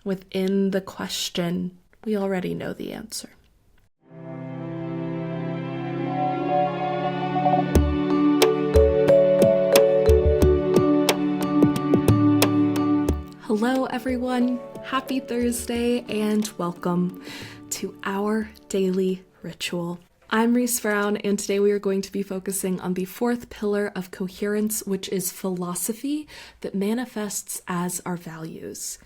within the question, we already know the answer. Hello everyone, happy Thursday and welcome to our daily ritual. I'm Reese and today we are going to be focusing on the fourth pillar of coherence, which is philosophy that manifests as our values.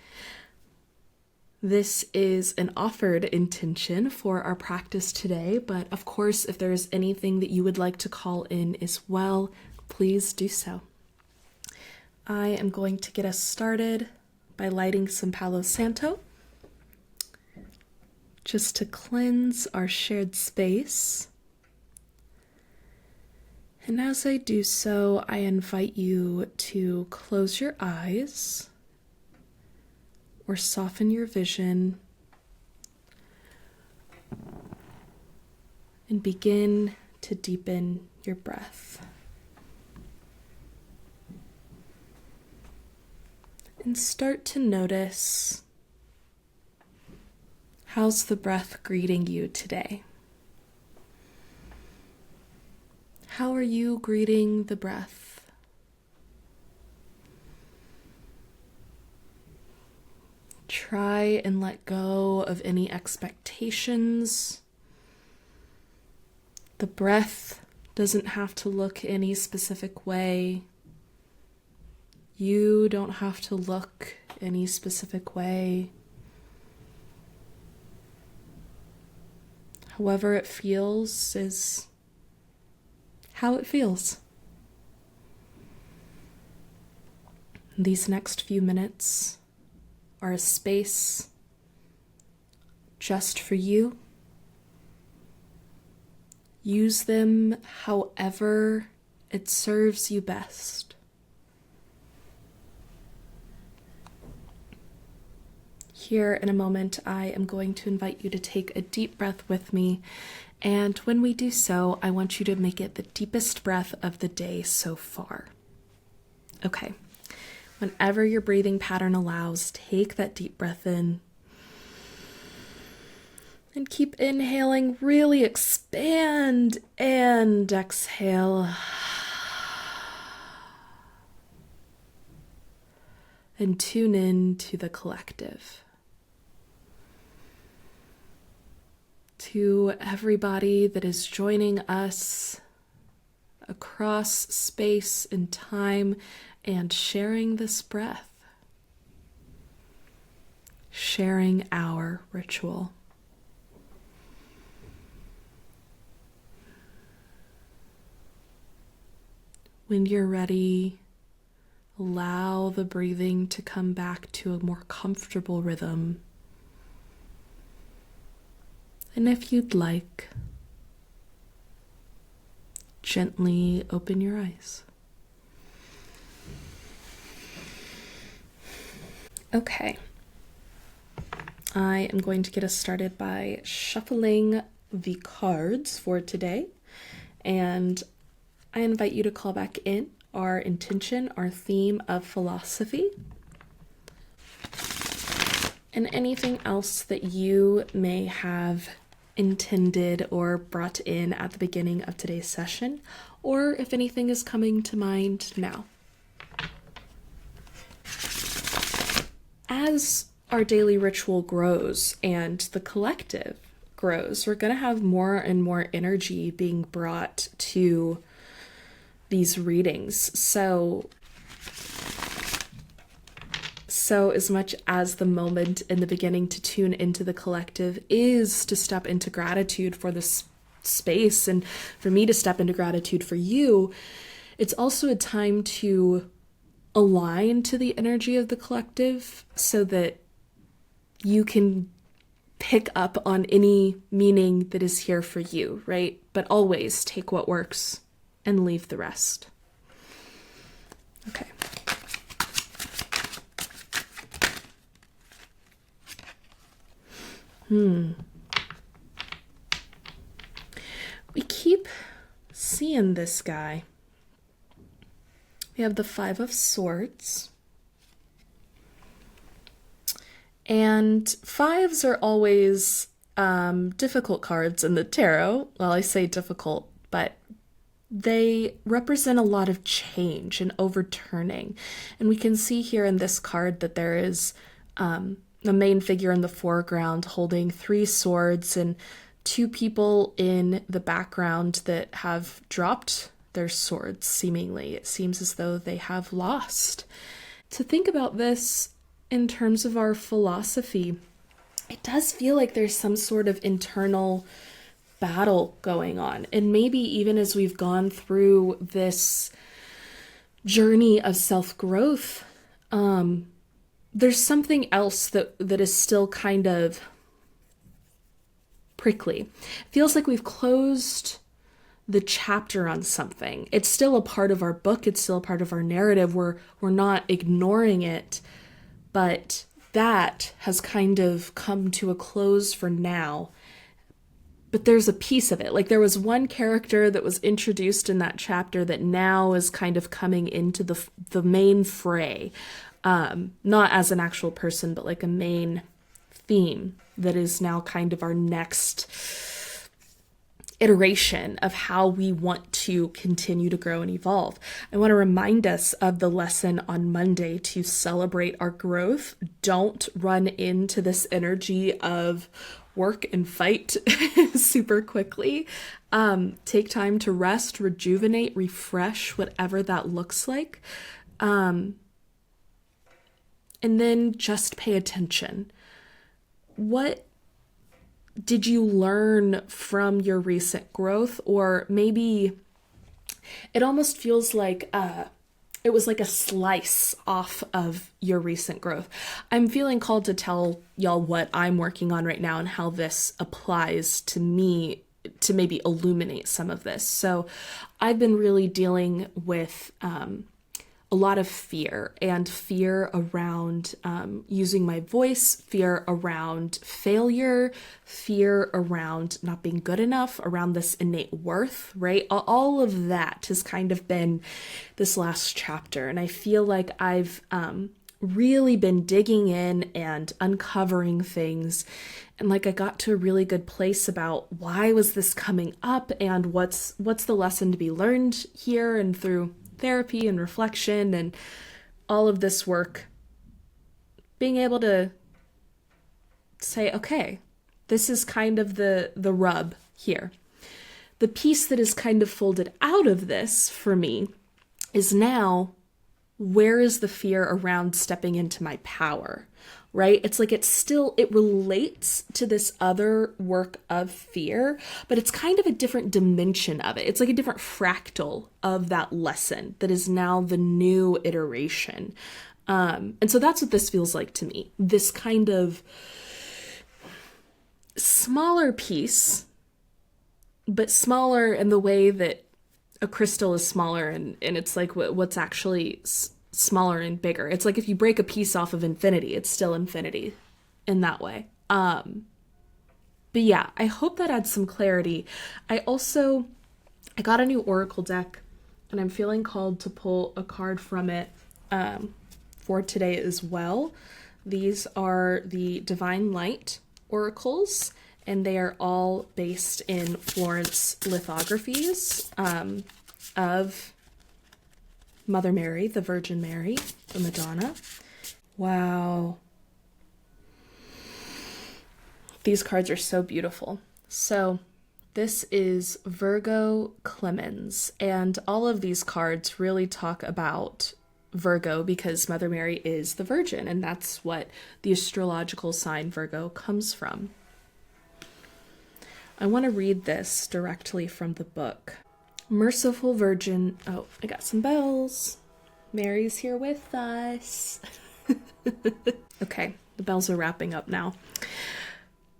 This is an offered intention for our practice today, but of course, if there is anything that you would like to call in as well, please do so. I am going to get us started by lighting some Palo Santo, just to cleanse our shared space. And as I do so, I invite you to close your eyes or soften your vision and begin to deepen your breath. And start to notice, how's the breath greeting you today? How are you greeting the breath? Try and let go of any expectations. The breath doesn't have to look any specific way. You don't have to look any specific way. However it feels is how it feels. These next few minutes are a space just for you. Use them however it serves you best. Here in a moment, I am going to invite you to take a deep breath with me. And when we do so, I want you to make it the deepest breath of the day so far. Okay. Whenever your breathing pattern allows, take that deep breath in. And keep inhaling, really expand and exhale. And tune in to the collective. To everybody that is joining us across space and time and sharing this breath, sharing our ritual. When you're ready, allow the breathing to come back to a more comfortable rhythm. And if you'd like, gently open your eyes. Okay. I am going to get us started by shuffling the cards for today. And I invite you to call back in our intention, our theme of philosophy, and anything else that you may have intended or brought in at the beginning of today's session, or if anything is coming to mind now. As our daily ritual grows and the collective grows, we're going to have more and more energy being brought to these readings. So as much as the moment in the beginning to tune into the collective is to step into gratitude for this space and for me to step into gratitude for you, it's also a time to align to the energy of the collective so that you can pick up on any meaning that is here for you, right? But always take what works and leave the rest. Okay. We keep seeing this guy. We have the Five of Swords. And fives are always difficult cards in the tarot. Well, I say difficult, but they represent a lot of change and overturning. And we can see here in this card that there is the main figure in the foreground holding 3 swords and 2 people in the background that have dropped their swords, seemingly. It seems as though they have lost. To think about this in terms of our philosophy, it does feel like there's some sort of internal battle going on. And maybe even as we've gone through this journey of self-growth, there's something else that is still kind of prickly. It feels like we've closed the chapter on something. It's still a part of our book. It's still a part of our narrative. We're not ignoring it, but that has kind of come to a close for now. But there's a piece of it. Like there was one character that was introduced in that chapter that now is kind of coming into the main fray. Not as an actual person, but like a main theme that is now kind of our next iteration of how we want to continue to grow and evolve. I want to remind us of the lesson on Monday to celebrate our growth. Don't run into this energy of work and fight super quickly. Take time to rest, rejuvenate, refresh, whatever that looks like. And then just pay attention. What did you learn from your recent growth? Or maybe it almost feels like it was like a slice off of your recent growth. I'm feeling called to tell y'all what I'm working on right now and how this applies to me to maybe illuminate some of this. So I've been really dealing with a lot of fear around using my voice, fear around failure, fear around not being good enough, around this innate worth, right? All of that has kind of been this last chapter. And I feel like I've really been digging in and uncovering things. And like I got to a really good place about why was this coming up and what's the lesson to be learned here and through therapy and reflection and all of this work, being able to say, okay, this is kind of the rub here. The piece that is kind of folded out of this for me is now, where is the fear around stepping into my power, right? It's like it relates to this other work of fear, but it's kind of a different dimension of it. It's like a different fractal of that lesson that is now the new iteration. And so that's what this feels like to me. This kind of smaller piece, but smaller in the way that a crystal is smaller and it's like what's actually smaller and bigger. It's like if you break a piece off of infinity, it's still infinity in that way. But yeah, I hope that adds some clarity. I got a new oracle deck and I'm feeling called to pull a card from it for today as well. These are the Divine Light oracles, and they are all based in Florence lithographies of Mother Mary, the Virgin Mary, the Madonna. Wow. These cards are so beautiful. So this is Virgo Clemens, and all of these cards really talk about Virgo because Mother Mary is the Virgin, and that's what the astrological sign Virgo comes from. I want to read this directly from the book. Merciful Virgin, oh, I got some bells. Mary's here with us. Okay, the bells are wrapping up now.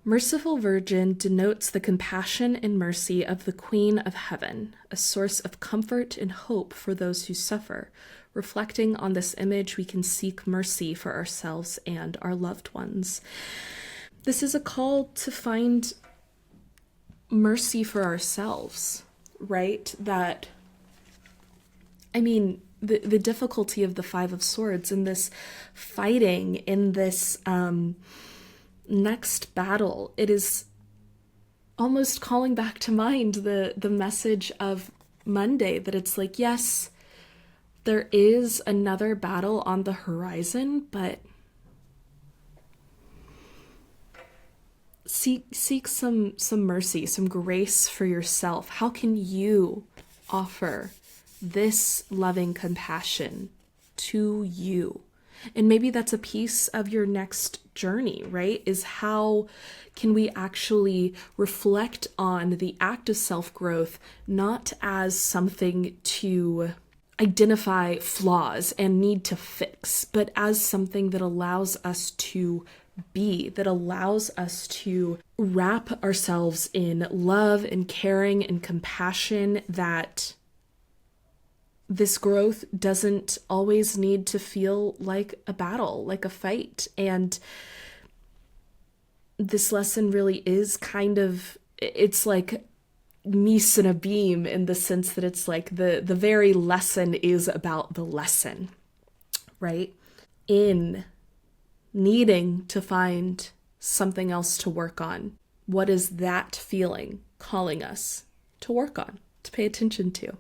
Merciful Virgin denotes the compassion and mercy of the Queen of Heaven, a source of comfort and hope for those who suffer. Reflecting on this image, we can seek mercy for ourselves and our loved ones. This is a call to find mercy for ourselves, right? That, I mean, the difficulty of the Five of Swords in this fighting, in this next battle. It is almost calling back to mind the message of Monday, that it's like, yes, there is another battle on the horizon, but seek some mercy, some grace for yourself. How can you offer this loving compassion to you? And maybe that's a piece of your next journey, right? Is how can we actually reflect on the act of self-growth, not as something to identify flaws and need to fix, but as something that allows us to be, that allows us to wrap ourselves in love and caring and compassion, that this growth doesn't always need to feel like a battle, like a fight. And this lesson really is kind of, it's like Mies and a beam, in the sense that it's like the very lesson is about the lesson, right? In needing to find something else to work on. What is that feeling calling us to work on, to pay attention to?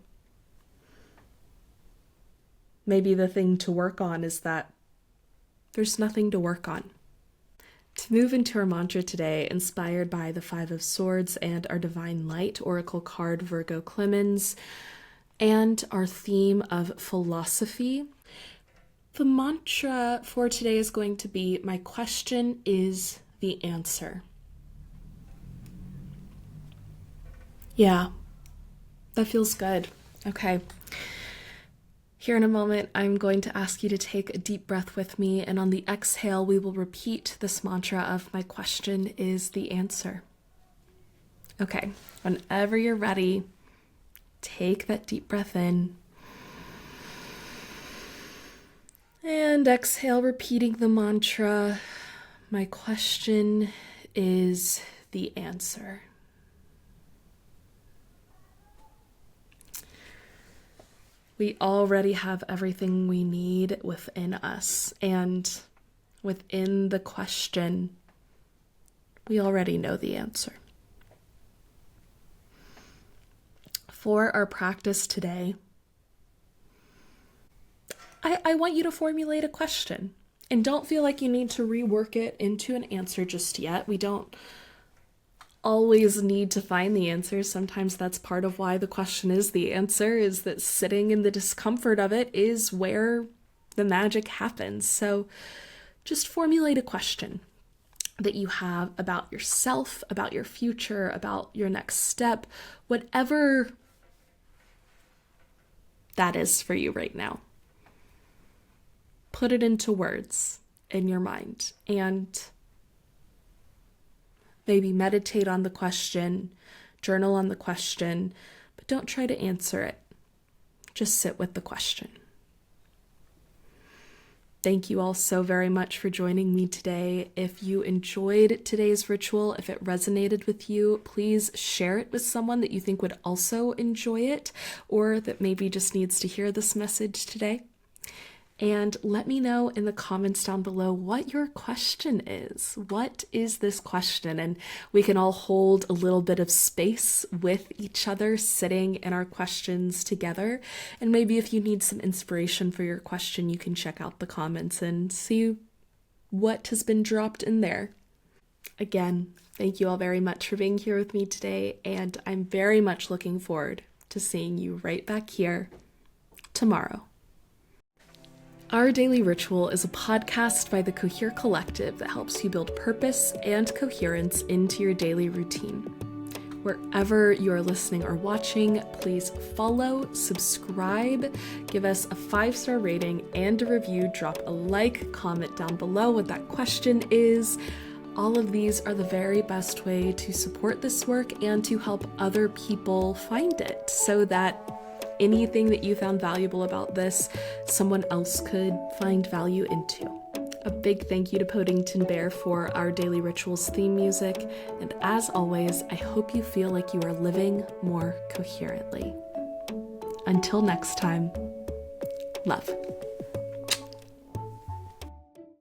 Maybe the thing to work on is that there's nothing to work on. To move into our mantra today, inspired by the Five of Swords and our Divine Light Oracle card, Virgo Clemens, and our theme of philosophy, the mantra for today is going to be, my question is the answer. Yeah, that feels good. Okay. Here in a moment, I'm going to ask you to take a deep breath with me, and on the exhale, we will repeat this mantra of, my question is the answer. Okay, whenever you're ready, take that deep breath in. And exhale, repeating the mantra, my question is the answer. We already have everything we need within us, and within the question, we already know the answer. For our practice today, I want you to formulate a question, and don't feel like you need to rework it into an answer just yet. We don't always need to find the answer. Sometimes that's part of why the question is the answer, is that sitting in the discomfort of it is where the magic happens. So just formulate a question that you have about yourself, about your future, about your next step, whatever that is for you right now. Put it into words in your mind, and maybe meditate on the question, journal on the question, but don't try to answer it. Just sit with the question. Thank you all so very much for joining me today. If you enjoyed today's ritual, if it resonated with you, please share it with someone that you think would also enjoy it, or that maybe just needs to hear this message today. And let me know in the comments down below what your question is. What is this question? And we can all hold a little bit of space with each other, sitting in our questions together. And maybe if you need some inspiration for your question, you can check out the comments and see what has been dropped in there. Again, thank you all very much for being here with me today, and I'm very much looking forward to seeing you right back here tomorrow. Our Daily Ritual is a podcast by the Cohere Collective that helps you build purpose and coherence into your daily routine. Wherever you are listening or watching, please follow, subscribe, give us a 5-star rating and a review, drop a like, comment down below what that question is. All of these are the very best way to support this work and to help other people find it, so that anything that you found valuable about this, someone else could find value into. A big thank you to Podington Bear for our Daily Rituals theme music, and as always, I hope you feel like you are living more coherently. Until next time, Love.